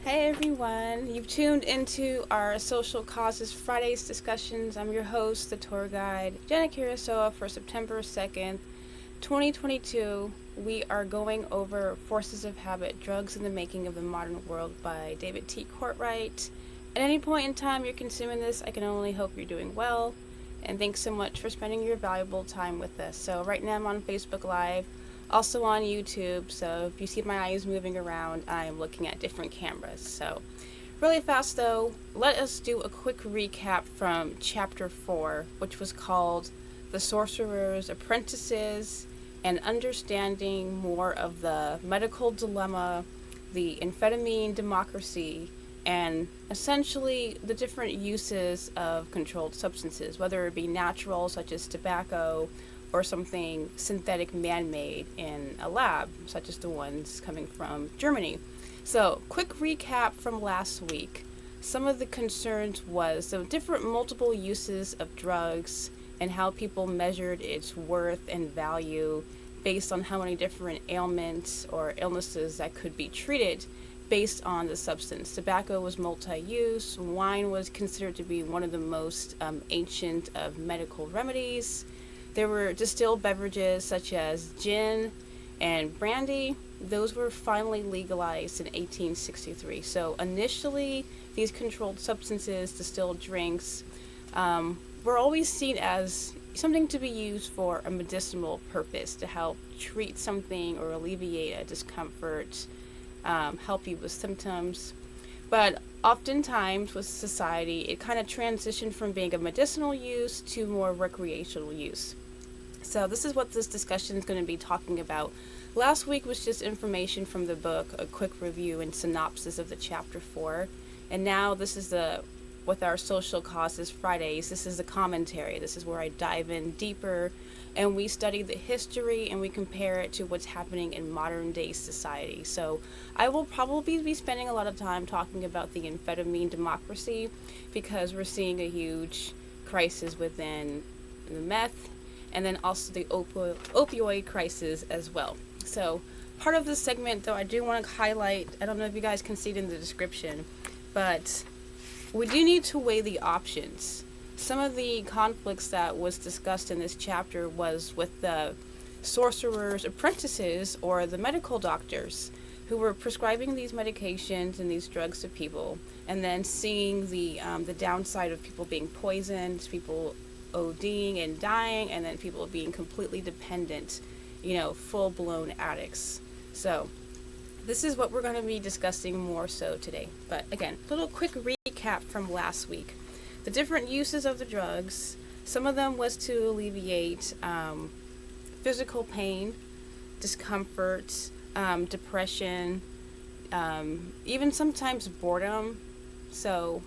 Hey everyone, you've tuned into our Social Causes Fridays discussions. I'm your host, the tour guide, Jenna Kirisoa, for September 2nd, 2022. We are going over Forces of Habit, Drugs in the Making of the Modern World by David T. Courtwright. At any point in time you're consuming this, I can only hope you're doing well. And thanks so much for spending your valuable time with us. So right now I'm on Facebook Live, also on YouTube, so if you see my eyes moving around, I'm looking at different cameras. So really fast though, let us do a quick recap from chapter 4, which was called The Sorcerer's Apprentices and Understanding More of the Medical Dilemma, the Amphetamine Democracy, and essentially the different uses of controlled substances, whether it be natural, such as tobacco, or something synthetic man-made in a lab, such as the ones coming from Germany. So, quick recap from last week. Some of the concerns was the different multiple uses of drugs and how people measured its worth and value based on how many different ailments or illnesses that could be treated based on the substance. Tobacco was multi-use. Wine was considered to be one of the most ancient of medical remedies. There were distilled beverages such as gin and brandy. Those were finally legalized in 1863. So initially, these controlled substances, distilled drinks, were always seen as something to be used for a medicinal purpose, to help treat something or alleviate a discomfort, help you with symptoms. But oftentimes with society, it kind of transitioned from being a medicinal use to more recreational use. So this is what this discussion is going to be talking about. Last week was just information from the book, a quick review and synopsis of the chapter 4. And now this is with our Social Causes Fridays, this is the commentary. This is where I dive in deeper and we study the history and we compare it to what's happening in modern day society. So I will probably be spending a lot of time talking about the amphetamine democracy because we're seeing a huge crisis within the meth and then also the opioid crisis as well. So part of this segment, though, I do want to highlight, I don't know if you guys can see it in the description, but we do need to weigh the options. Some of the conflicts that was discussed in this chapter was with the sorcerer's apprentices or the medical doctors who were prescribing these medications and these drugs to people, and then seeing the downside of people being poisoned, people ODing and dying, and then people being completely dependent, full-blown addicts. So this is what we're going to be discussing more so today. But again, a little quick recap from last week. The different uses of the drugs, some of them was to alleviate physical pain, discomfort, depression, even sometimes boredom. So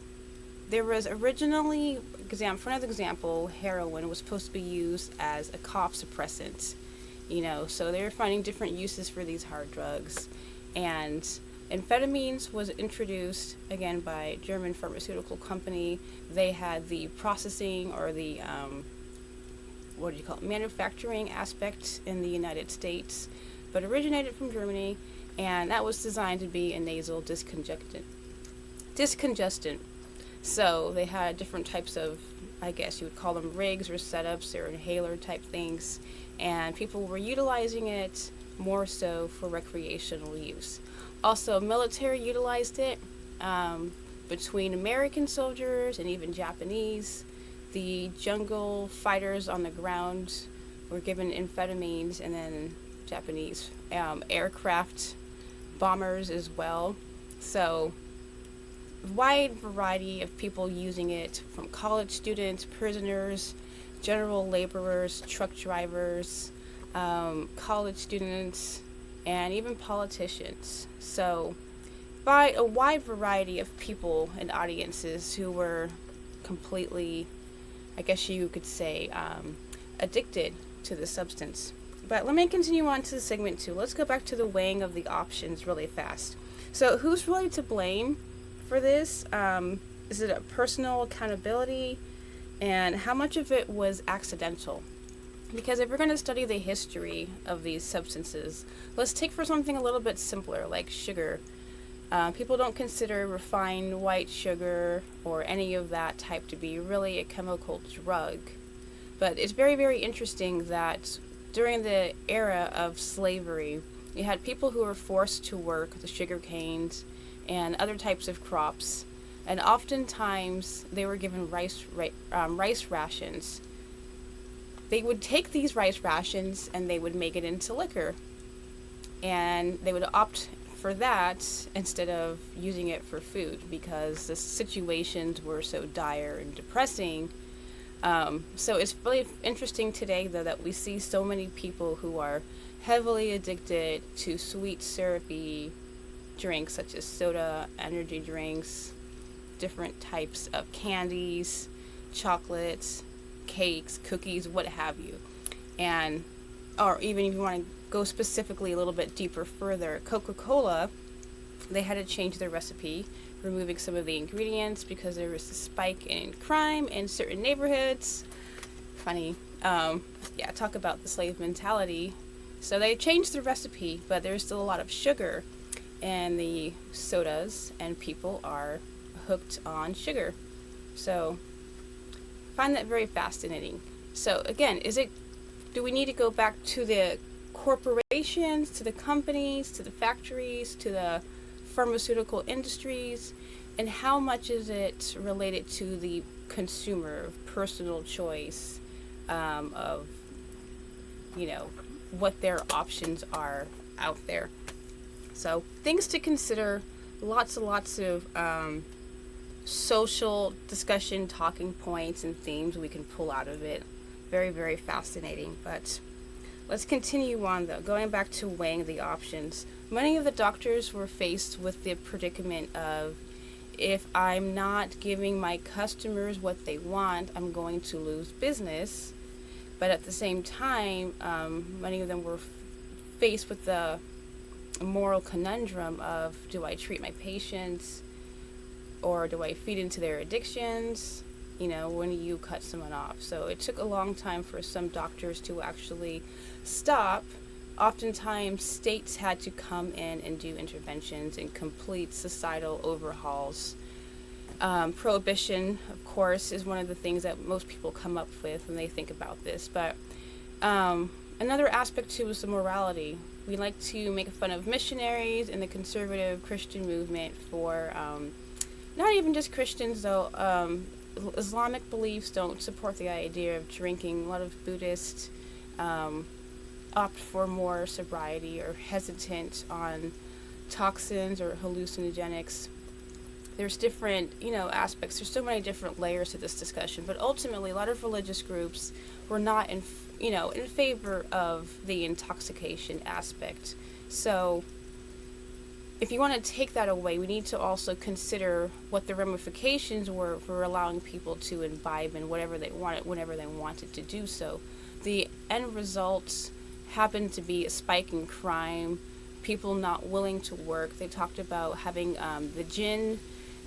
there was originally, for another example, heroin was supposed to be used as a cough suppressant, so they were finding different uses for these hard drugs. And amphetamines was introduced, again, by a German pharmaceutical company. They had the processing or the, manufacturing aspect in the United States, but originated from Germany, and that was designed to be a nasal discongestant. So they had different types of, I guess you would call them rigs or setups or inhaler type things, and people were utilizing it more so for recreational use. Also, military utilized it between American soldiers and even Japanese. The jungle fighters on the ground were given amphetamines, and then Japanese aircraft bombers as well. So wide variety of people using it, from college students, prisoners, general laborers, truck drivers, college students, and even politicians. So by a wide variety of people and audiences who were completely, I guess you could say, addicted to the substance. But let me continue on to segment 2. Let's go back to the weighing of the options really fast. So who's really to blame for this? Is it a personal accountability? And how much of it was accidental? Because if we're going to study the history of these substances, let's take for something a little bit simpler, like sugar. People don't consider refined white sugar or any of that type to be really a chemical drug. But it's very, very interesting that during the era of slavery, you had people who were forced to work the sugar canes and other types of crops, and oftentimes they were given rice rations. They would take these rice rations and they would make it into liquor, and they would opt for that instead of using it for food because the situations were so dire and depressing. So it's really interesting today, though, that we see so many people who are heavily addicted to sweet, syrupy drinks such as soda, energy drinks, different types of candies, chocolates, cakes, cookies, what have you. And, or even if you want to go specifically a little bit deeper further, Coca-Cola, they had to change their recipe, removing some of the ingredients because there was a spike in crime in certain neighborhoods. Funny. Talk about the slave mentality. So they changed the recipe, but there's still a lot of sugar in the sodas, and people are hooked on sugar. So I find that very fascinating. So again, do we need to go back to the corporations, to the companies, to the factories, to the pharmaceutical industries, and how much is it related to the consumer personal choice of what their options are out there? So things to consider, lots and lots of social discussion, talking points, and themes we can pull out of it. Very, very fascinating. But let's continue on, though. Going back to weighing the options, many of the doctors were faced with the predicament of, if I'm not giving my customers what they want, I'm going to lose business. But at the same time, many of them were faced with the moral conundrum of, do I treat my patients or do I feed into their addictions? When you cut someone off. So it took a long time for some doctors to actually stop. Oftentimes, states had to come in and do interventions and complete societal overhauls. Prohibition, of course, is one of the things that most people come up with when they think about this. But another aspect, too, is the morality. We like to make fun of missionaries and the conservative Christian movement for, not even just Christians, though, Islamic beliefs don't support the idea of drinking. A lot of Buddhists opt for more sobriety or hesitant on toxins or hallucinogenics. There's different, aspects. There's so many different layers to this discussion. But ultimately, a lot of religious groups were not in favor of the intoxication aspect. So if you want to take that away, we need to also consider what the ramifications were for allowing people to imbibe in whatever they wanted, whenever they wanted to do so. The end results happened to be a spike in crime, people not willing to work. They talked about having the gin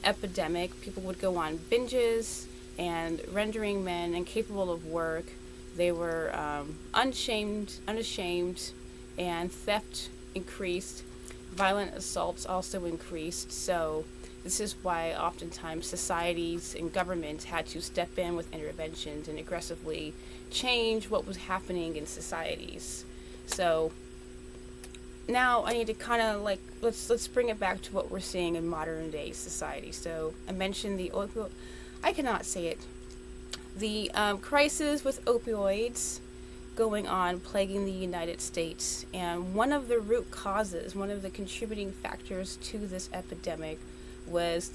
epidemic. People would go on binges and rendering men incapable of work. They were unashamed, and theft increased. Violent assaults also increased. So this is why oftentimes societies and governments had to step in with interventions and aggressively change what was happening in societies. So now I need to kind of let's bring it back to what we're seeing in modern day society. So I mentioned the crisis with opioids going on, plaguing the United States. And one of the root causes, one of the contributing factors to this epidemic was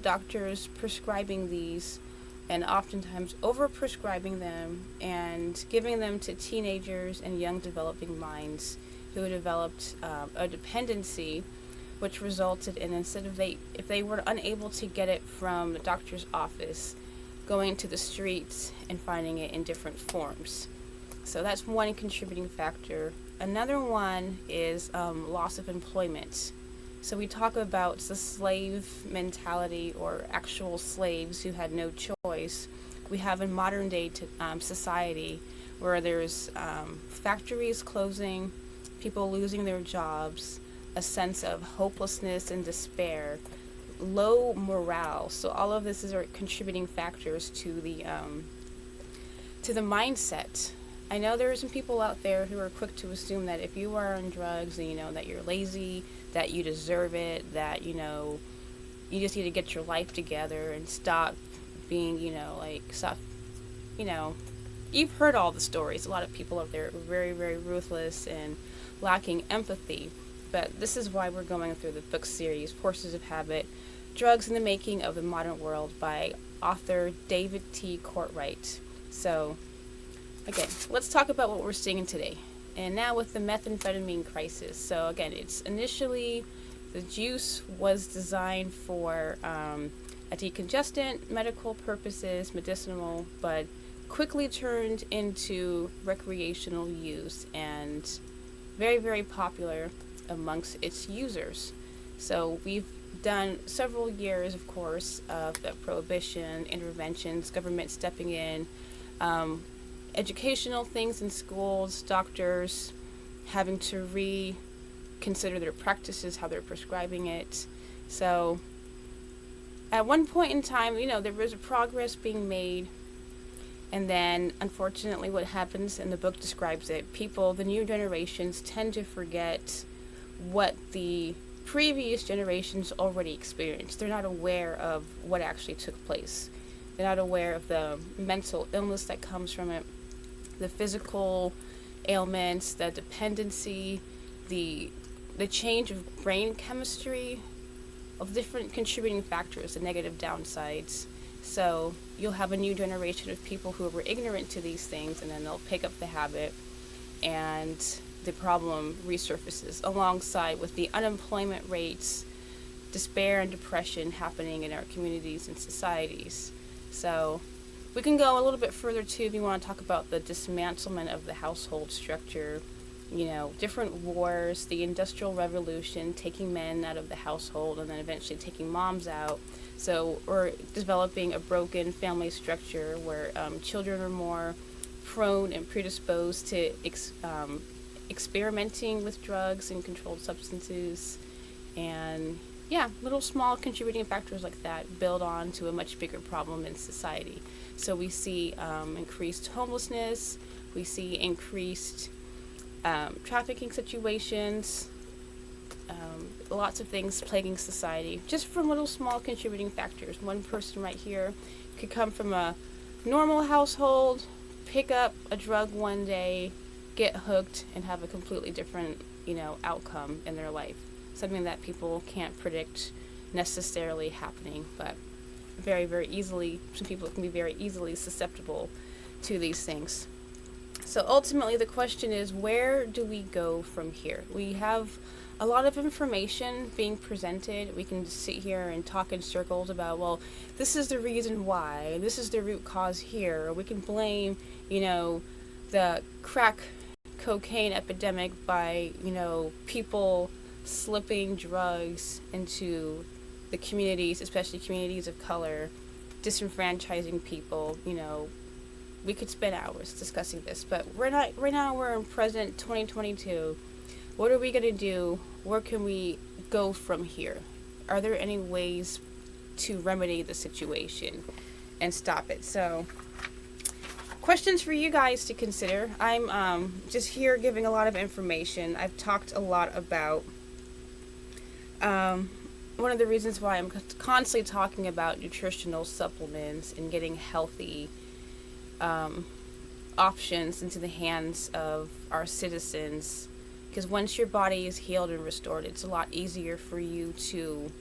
doctors prescribing these and oftentimes over-prescribing them and giving them to teenagers and young developing minds who developed a dependency, which resulted in, if they were unable to get it from the doctor's office, going to the streets and finding it in different forms. So that's one contributing factor. Another one is loss of employment. So we talk about the slave mentality, or actual slaves who had no choice. We have in modern day society where there's factories closing, people losing their jobs, a sense of hopelessness and despair, low morale. So all of this are contributing factors to the mindset. I know there are some people out there who are quick to assume that if you are on drugs, and that you're lazy, that you deserve it, that you just need to get your life together and stop being, stop, you know, you've heard all the stories. A lot of people out there are very, very ruthless and lacking empathy. But this is why we're going through the book series, Forces of Habit, Drugs in the Making of the Modern World by author David T. Courtwright. So, again, let's talk about what we're seeing today. And now with the methamphetamine crisis. So, again, it's initially the juice was designed for a decongestant, medical purposes, medicinal, but quickly turned into recreational use and very, very popular amongst its users. So we've done several years, of course, of the prohibition, interventions, government stepping in, educational things in schools, doctors having to reconsider their practices, how they're prescribing it. So at one point in time, there was a progress being made. And then, unfortunately, what happens, and the book describes it, the new generations tend to forget what the previous generations already experienced. They're not aware of what actually took place. They're not aware of the mental illness that comes from it, the physical ailments, the dependency, the change of brain chemistry, of different contributing factors, the negative downsides. So you'll have a new generation of people who were ignorant to these things, and then they'll pick up the habit, and the problem resurfaces alongside with the unemployment rates, despair and depression happening in our communities and societies. So we can go a little bit further too if you want to talk about the dismantlement of the household structure, different wars, the Industrial Revolution, taking men out of the household and then eventually taking moms out. So we're developing a broken family structure where children are more prone and predisposed to experimenting with drugs and controlled substances. And little small contributing factors like that build on to a much bigger problem in society. So we see increased homelessness, we see increased trafficking situations, lots of things plaguing society, just from little small contributing factors. One person right here could come from a normal household, pick up a drug one day, get hooked, and have a completely different, outcome in their life. Something that people can't predict necessarily happening, but very, very easily, some people can be very easily susceptible to these things. So ultimately the question is, where do we go from here? We have a lot of information being presented. We can sit here and talk in circles about, well, this is the reason why, this is the root cause here. Or we can blame, the crack cocaine epidemic by, people slipping drugs into the communities, especially communities of color, disenfranchising people. We could spend hours discussing this, but right now we're in present 2022. What are we going to do? Where can we go from here? Are there any ways to remedy the situation and stop it? So, questions for you guys to consider. I'm just here giving a lot of information. I've talked a lot about one of the reasons why I'm constantly talking about nutritional supplements and getting healthy options into the hands of our citizens, because once your body is healed and restored, it's a lot easier for you to,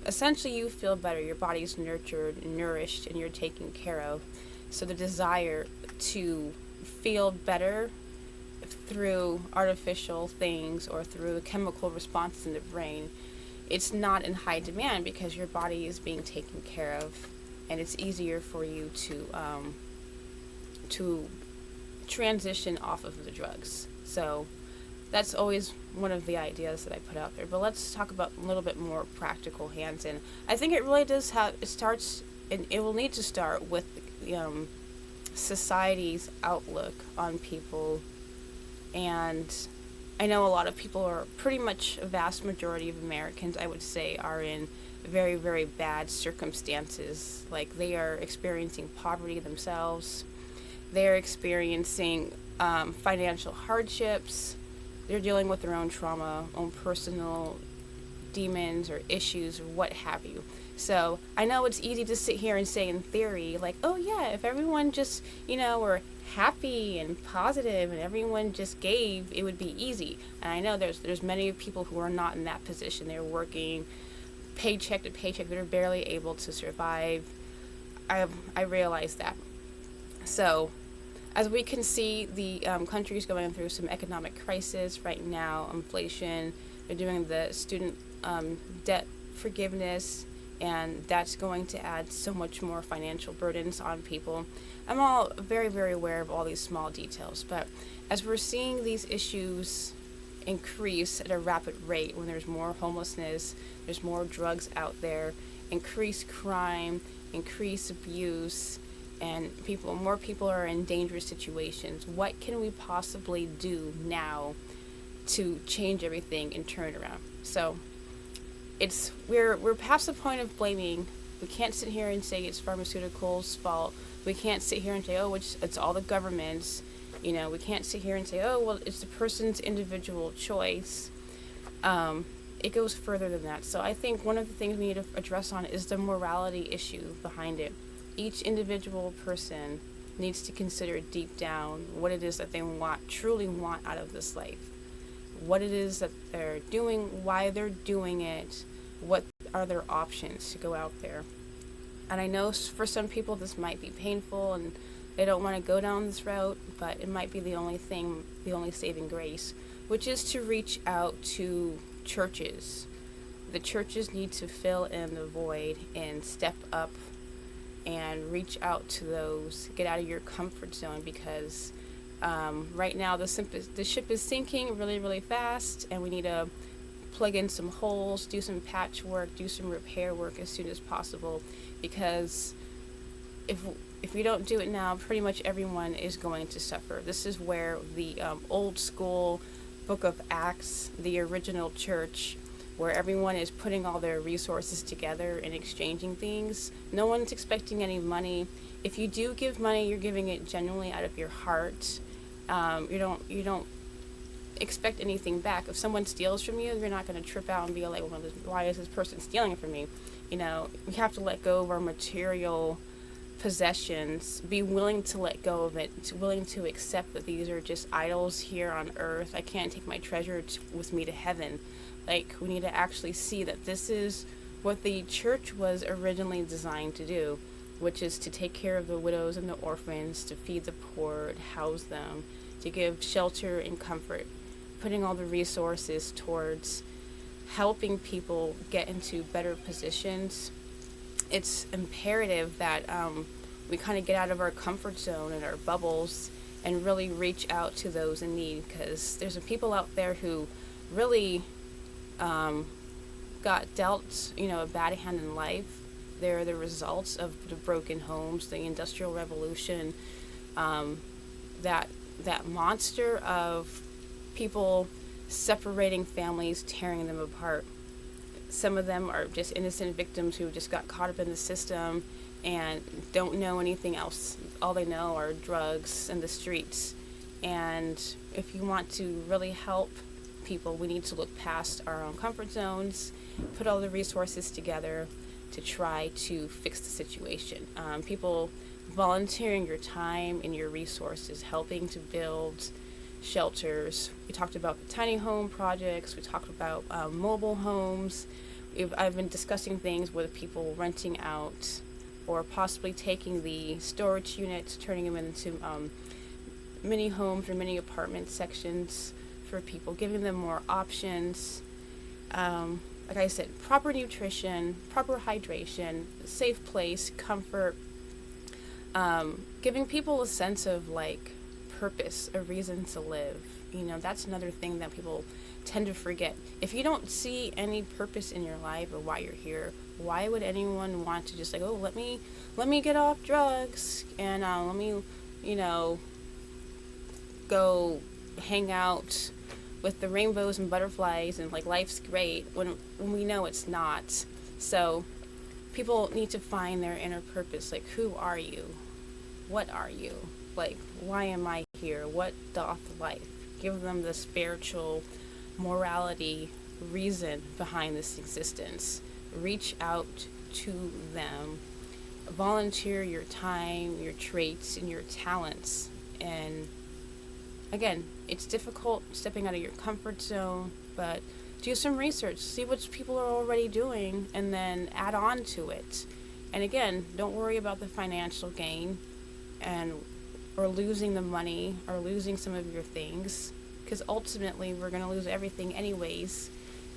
essentially, you feel better. Your body's nurtured and nourished, and you're taken care of. So the desire to feel better through artificial things or through chemical responses in the brain, it's not in high demand because your body is being taken care of, and it's easier for you to transition off of the drugs. So that's always one of the ideas that I put out there. But let's talk about a little bit more practical hands in. I think it really does it will need to start with society's outlook on people and I know a lot of people are pretty much a vast majority of Americans, I would say, are in very, very bad circumstances. Like they are experiencing poverty themselves, they're experiencing financial hardships, they're dealing with their own trauma, own personal demons or issues or what have you. So I know it's easy to sit here and say in theory, like, oh yeah, if everyone just, were happy and positive and everyone just gave, it would be easy. And I know there's many people who are not in that position. They're working paycheck to paycheck. They're barely able to survive. I realize that. So as we can see, the country is going through some economic crisis right now, inflation. They're doing the student debt forgiveness, and that's going to add so much more financial burdens on people. I'm all very, very aware of all these small details, but as we're seeing these issues increase at a rapid rate, when there's more homelessness, there's more drugs out there, increased crime, increased abuse, and more people are in dangerous situations. What can we possibly do now to change everything and turn it around? So we're past the point of blaming. We can't sit here and say it's pharmaceuticals' fault. We can't sit here and say, oh, it's all the government's. We can't sit here and say, oh, well, it's the person's individual choice. It goes further than that. So I think one of the things we need to address on is the morality issue behind it. Each individual person needs to consider deep down what it is that they truly want out of this life. What it is that they're doing, why they're doing it, what are their options to go out there. And I know for some people this might be painful and they don't want to go down this route, but it might be the only saving grace, which is to reach out to churches. The churches need to fill in the void and step up and reach out to those. Get out of your comfort zone, because right now the ship is sinking really, really fast, and we need to plug in some holes, do some patchwork, do some repair work as soon as possible, because if we don't do it now, pretty much everyone is going to suffer. This is where the old school book of Acts, the original church, where everyone is putting all their resources together and exchanging things. No one's expecting any money. If you do give money, you're giving it genuinely out of your heart. You don't expect anything back. If someone steals from you, you're not going to trip out and be like, well, why is this person stealing from me? We have to let go of our material possessions, be willing to let go of it, willing to accept that these are just idols here on earth. I can't take my treasure with me to heaven. Like, we need to actually see that this is what the church was originally designed to do, which is to take care of the widows and the orphans, to feed the poor, to house them, to give shelter and comfort, putting all the resources towards helping people get into better positions. It's imperative that we kind of get out of our comfort zone and our bubbles and really reach out to those in need, because there's some people out there who really got dealt, a bad hand in life. They're the results of the broken homes, the Industrial Revolution, that monster of people separating families, tearing them apart. Some of them are just innocent victims who just got caught up in the system and don't know anything else. All they know are drugs and the streets. And if you want to really help people, we need to look past our own comfort zones, put all the resources together to try to fix the situation. People volunteering your time and your resources, helping to build shelters. We talked about the tiny home projects. We talked about mobile homes. I've been discussing things with people renting out or possibly taking the storage units, turning them into mini homes or mini apartment sections for people, giving them more options. Like I said, proper nutrition, proper hydration, safe place, comfort, giving people a sense of purpose, a reason to live. That's another thing that people tend to forget. If you don't see any purpose in your life or why you're here, why would anyone want to just let me get off drugs and let me go hang out with the rainbows and butterflies and like life's great when we know it's not. So people need to find their inner purpose. Like, who are you? What are you? Like, why am I here? What doth life? Give them the spiritual morality reason behind this existence. Reach out to them. Volunteer your time, your traits, and your talents. And again, it's difficult stepping out of your comfort zone, but do some research, see what people are already doing, and then add on to it. And again, don't worry about the financial gain and or losing the money or losing some of your things, because ultimately we're going to lose everything anyways.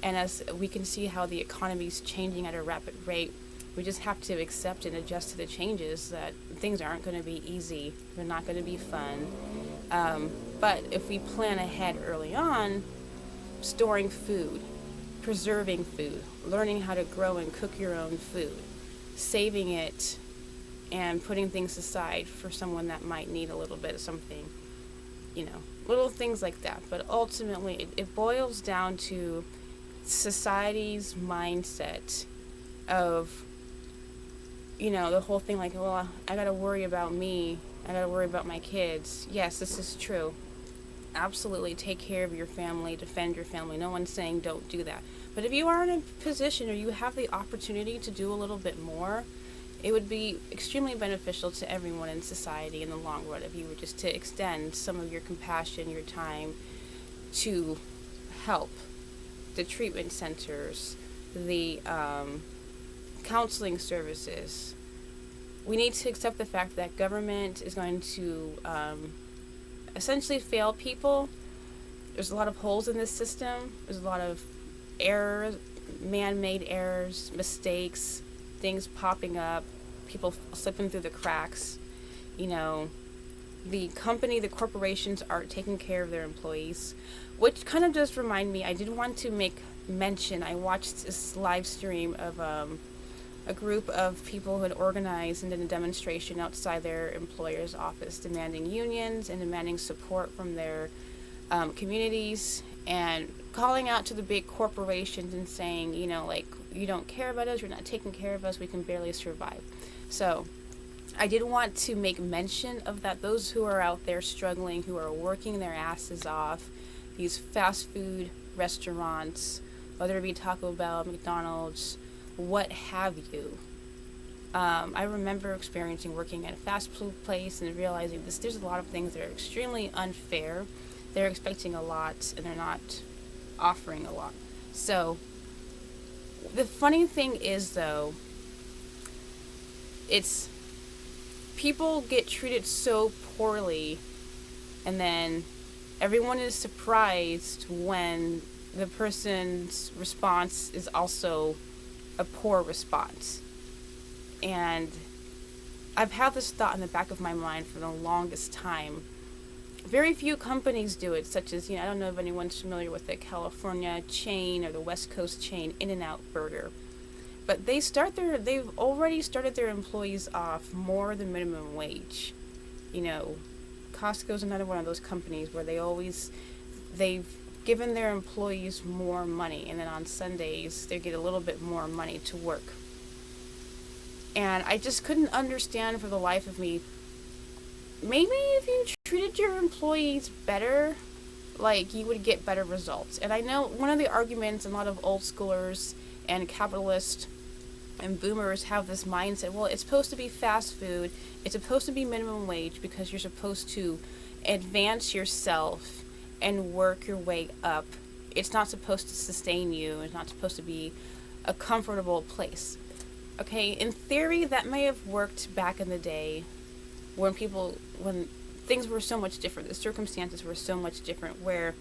And as we can see how the economy is changing at a rapid rate, we just have to accept and adjust to the changes, that things aren't going to be easy. They're not going to be fun. But if we plan ahead early on, storing food, preserving food, learning how to grow and cook your own food, saving it, and putting things aside for someone that might need a little bit of something, little things like that. But ultimately, it boils down to society's mindset of, the whole thing like, well, I gotta worry about me, I gotta worry about my kids. Yes, this is true. Absolutely, take care of your family, defend your family. No one's saying don't do that. But if you are in a position or you have the opportunity to do a little bit more, it would be extremely beneficial to everyone in society in the long run if you were just to extend some of your compassion, your time to help the treatment centers, the counseling services. We need to accept the fact that government is going to essentially fail people. There's a lot of holes in this system. There's a lot of errors, man-made errors, mistakes, things popping up, people slipping through the cracks. The corporations aren't taking care of their employees, which kind of does remind me, I did want to make mention, I watched this live stream of a group of people who had organized and did a demonstration outside their employer's office, demanding unions and demanding support from their communities, and calling out to the big corporations and saying, you don't care about us, you're not taking care of us, we can barely survive. So I did want to make mention of that. Those who are out there struggling, who are working their asses off, these fast food restaurants, whether it be Taco Bell, McDonald's, what have you. I remember experiencing working at a fast food place and realizing there's a lot of things that are extremely unfair. They're expecting a lot and they're not offering a lot. So the funny thing is, though, it's people get treated so poorly, and then everyone is surprised when the person's response is also a poor response. And I've had this thought in the back of my mind for the longest time. Very few companies do it, such as, I don't know if anyone's familiar with the California chain or the West Coast chain In-N-Out Burger. But they've already started their employees off more than minimum wage. Costco's another one of those companies where they've given their employees more money, and then on Sundays they get a little bit more money to work. And I just couldn't understand for the life of me, maybe if you treated your employees better, you would get better results. And I know one of the arguments, and a lot of old schoolers and capitalists and boomers have this mindset, well, it's supposed to be fast food, it's supposed to be minimum wage because you're supposed to advance yourself and work your way up. It's not supposed to sustain you. It's not supposed to be a comfortable place. Okay, in theory, that may have worked back in the day when things were so much different. The circumstances were so much different, where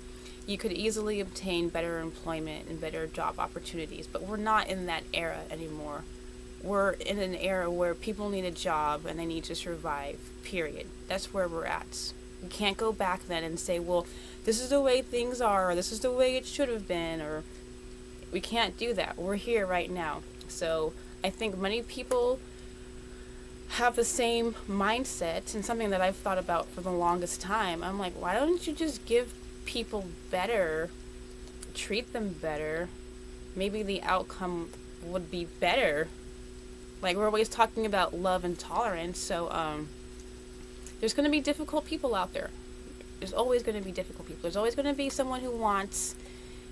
you could easily obtain better employment and better job opportunities. But we're not in that era anymore. We're in an era where people need a job and they need to survive, period. That's where we're at. We can't go back then and say, well, this is the way things are, or this is the way it should have been, or we can't do that. We're here right now. So I think many people have the same mindset, and something that I've thought about for the longest time. I'm like, why don't you just give people better, treat them better, maybe the outcome would be better. Like, we're always talking about love and tolerance, so there's going to be difficult people out there. There's always going to be difficult people. There's always going to be someone who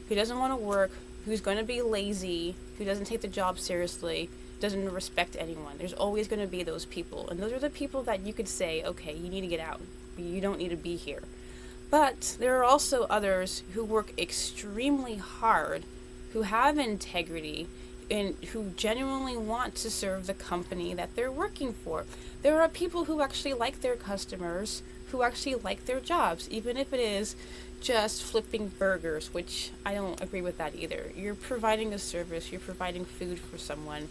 doesn't want to work, who's going to be lazy, who doesn't take the job seriously, doesn't respect anyone. There's always going to be those people. And those are the people that you could say, okay, you need to get out. You don't need to be here. But there are also others who work extremely hard, who have integrity, and who genuinely want to serve the company that they're working for. There are people who actually like their customers, who actually like their jobs, even if it is just flipping burgers, which I don't agree with that either. You're providing a service, you're providing food for someone,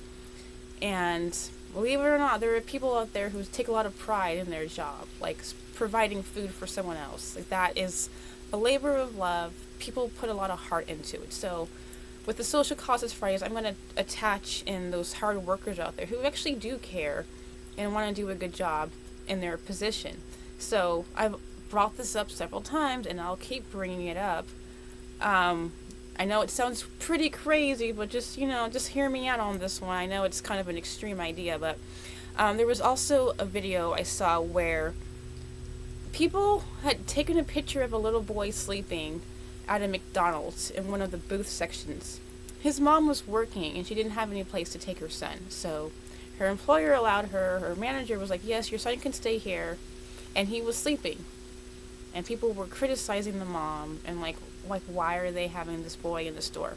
and believe it or not, there are people out there who take a lot of pride in their job, like providing food for someone else. Like, that is a labor of love. People put a lot of heart into it. So with the Social Causes Fridays, I'm going to attach in those hard workers out there who actually do care and want to do a good job in their position. So I've brought this up several times, and I'll keep bringing it up. I know it sounds pretty crazy, but just hear me out on this one. I know it's kind of an extreme idea, but there was also a video I saw where people had taken a picture of a little boy sleeping at a McDonald's in one of the booth sections. His mom was working, and she didn't have any place to take her son, so her employer allowed her manager was like, yes, your son can stay here, and he was sleeping. And people were criticizing the mom, and like, why are they having this boy in the store?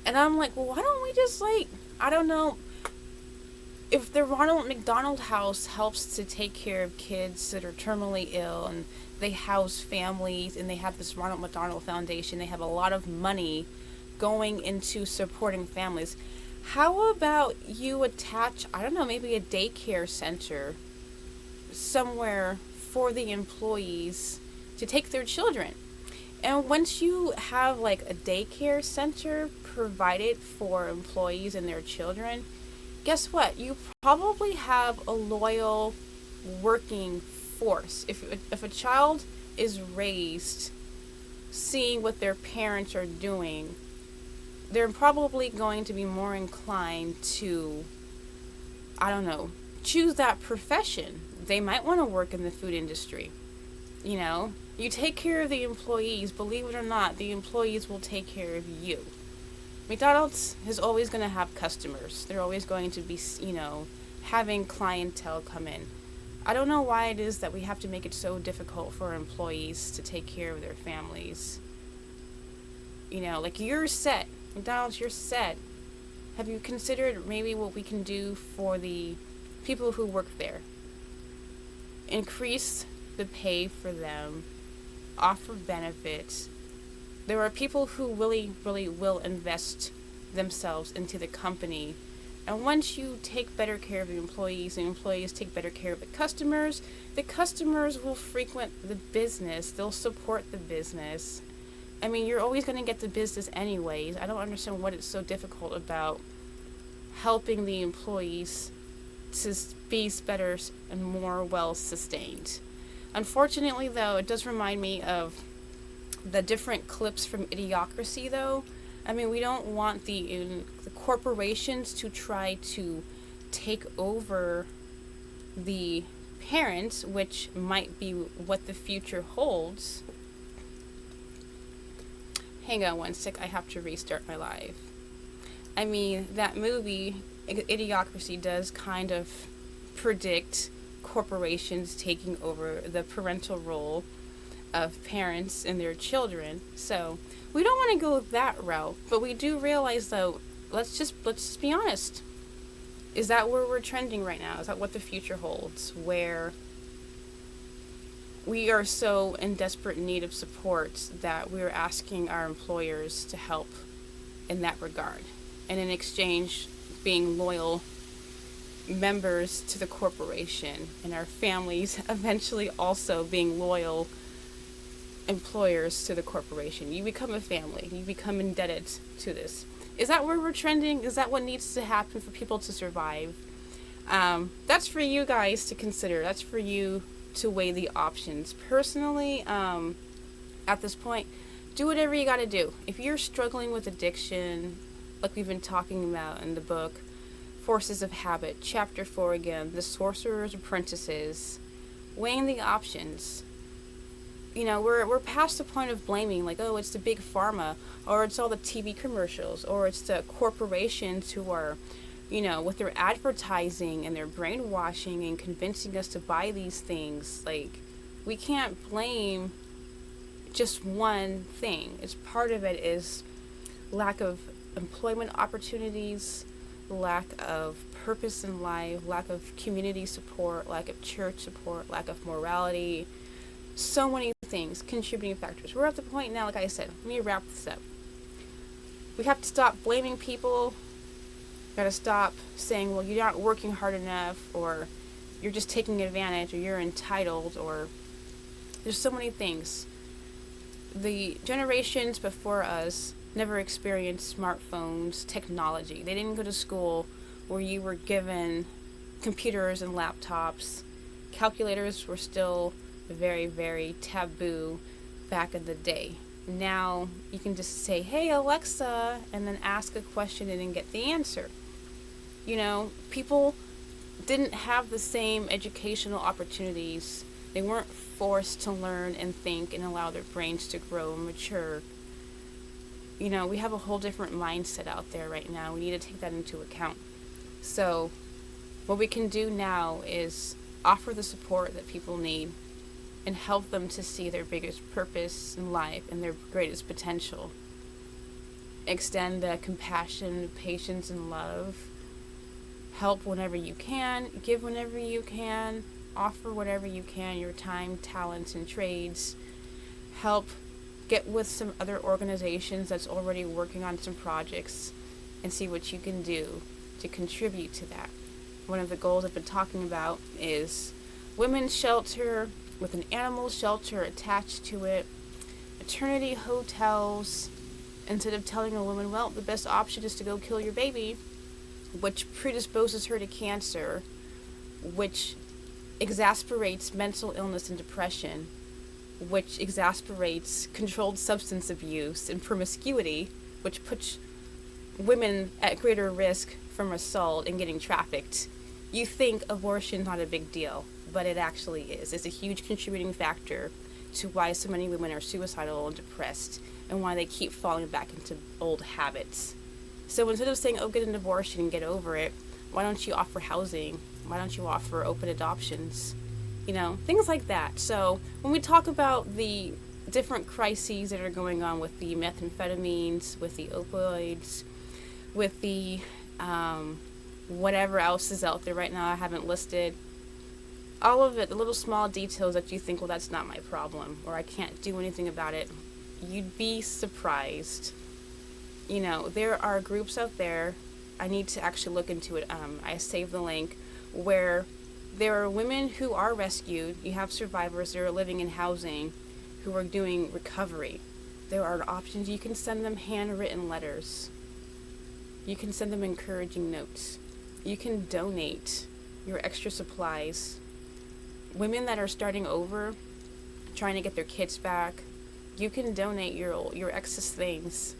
And I'm like, well, why don't we just, I don't know, if the Ronald McDonald House helps to take care of kids that are terminally ill, and they house families, and they have this Ronald McDonald Foundation, they have a lot of money going into supporting families. How about you attach, I don't know, maybe a daycare center somewhere for the employees to take their children? And once you have a daycare center provided for employees and their children, guess what? You probably have a loyal working force. If a child is raised seeing what their parents are doing, they're probably going to be more inclined to, I don't know, choose that profession. They might want to work in the food industry. You take care of the employees, believe it or not, the employees will take care of you. McDonald's is always going to have customers. They're always going to be, having clientele come in. I don't know why it is that we have to make it so difficult for employees to take care of their families. You're set. McDonald's, you're set. Have you considered maybe what we can do for the people who work there? Increase the pay for them, offer benefits. There are people who really, really will invest themselves into the company. And once you take better care of the employees take better care of the customers will frequent the business. They'll support the business. I mean, you're always going to get the business anyways. I don't understand what is so difficult about helping the employees to be better and more well sustained. Unfortunately, though, it does remind me of the different clips from Idiocracy, though. I mean, we don't want the corporations to try to take over the parents, which might be what the future holds. Hang on one sec, I have to restart my live. I mean, that movie, Idiocracy, does kind of predict corporations taking over the parental role of parents and their children. So we don't want to go that route, but we do realize, though, let's just be honest. Is that where we're trending right now? Is that what the future holds, where we are so in desperate need of support that we're asking our employers to help in that regard, and in exchange being loyal members to the corporation, and our families eventually also being loyal employers to the corporation? You become a family. You become indebted to this. Is that where we're trending? Is that what needs to happen for people to survive? That's for you guys to consider. That's for you to weigh the options. Personally, at this point, do whatever you gotta do. If you're struggling with addiction, like we've been talking about in the book, Forces of Habit, Chapter 4 again, the Sorcerer's Apprentices, weighing the options. We're past the point of blaming, like, oh, it's the big pharma, or it's all the TV commercials, or it's the corporations who are, with their advertising and their brainwashing and convincing us to buy these things. Like, we can't blame just one thing. It's part of it is lack of employment opportunities, lack of purpose in life, lack of community support, lack of church support, lack of morality. So many things, contributing factors. We're at the point now, like I said, let me wrap this up. We have to stop blaming people. Gotta stop saying, well, you're not working hard enough, or you're just taking advantage, or you're entitled, or there's so many things. The generations before us never experienced smartphones, technology. They didn't go to school where you were given computers and laptops. Calculators were still very, very taboo back in the day. Now you can just say, hey Alexa, and then ask a question and then get the answer. People didn't have the same educational opportunities. They weren't forced to learn and think and allow their brains to grow and mature. We have a whole different mindset out there right now. We need to take that into account. So what we can do now is offer the support that people need and help them to see their biggest purpose in life and their greatest potential. Extend compassion, patience, and love. Help whenever you can, give whenever you can, offer whatever you can, your time, talents, and trades. Help get with some other organizations that's already working on some projects and see what you can do to contribute to that. One of the goals I've been talking about is women's shelter with an animal shelter attached to it, maternity hotels. Instead of telling a woman, well, the best option is to go kill your baby, which predisposes her to cancer, which exasperates mental illness and depression, which exasperates controlled substance abuse and promiscuity, which puts women at greater risk from assault and getting trafficked. You think abortion's not a big deal, but it actually is. It's a huge contributing factor to why so many women are suicidal and depressed, and why they keep falling back into old habits. So instead of saying, oh, get an abortion and get over it, why don't you offer housing? Why don't you offer open adoptions? Things like that. So when we talk about the different crises that are going on with the methamphetamines, with the opioids, with the whatever else is out there right now I haven't listed, all of it, the little small details that you think, well, that's not my problem, or I can't do anything about it, you'd be surprised. There are groups out there, I need to actually look into it, I saved the link, where there are women who are rescued, you have survivors that are living in housing, who are doing recovery. There are options. You can send them handwritten letters. You can send them encouraging notes. You can donate your extra supplies. Women that are starting over, trying to get their kids back, you can donate your excess things.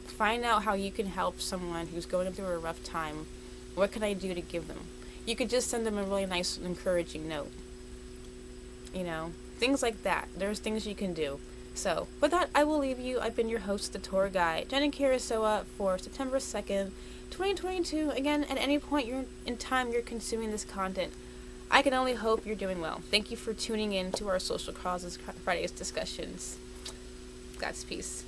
Find out how you can help someone who's going through a rough time. What can I do to give them? You could just send them a really nice, encouraging note. Things like that. There's things you can do. So, with that, I will leave you. I've been your host, the tour guide, Jenna Kirisoa, for September 2nd, 2022. Again, at any point in time you're consuming this content, I can only hope you're doing well. Thank you for tuning in to our Social Causes Fridays discussions. God's peace.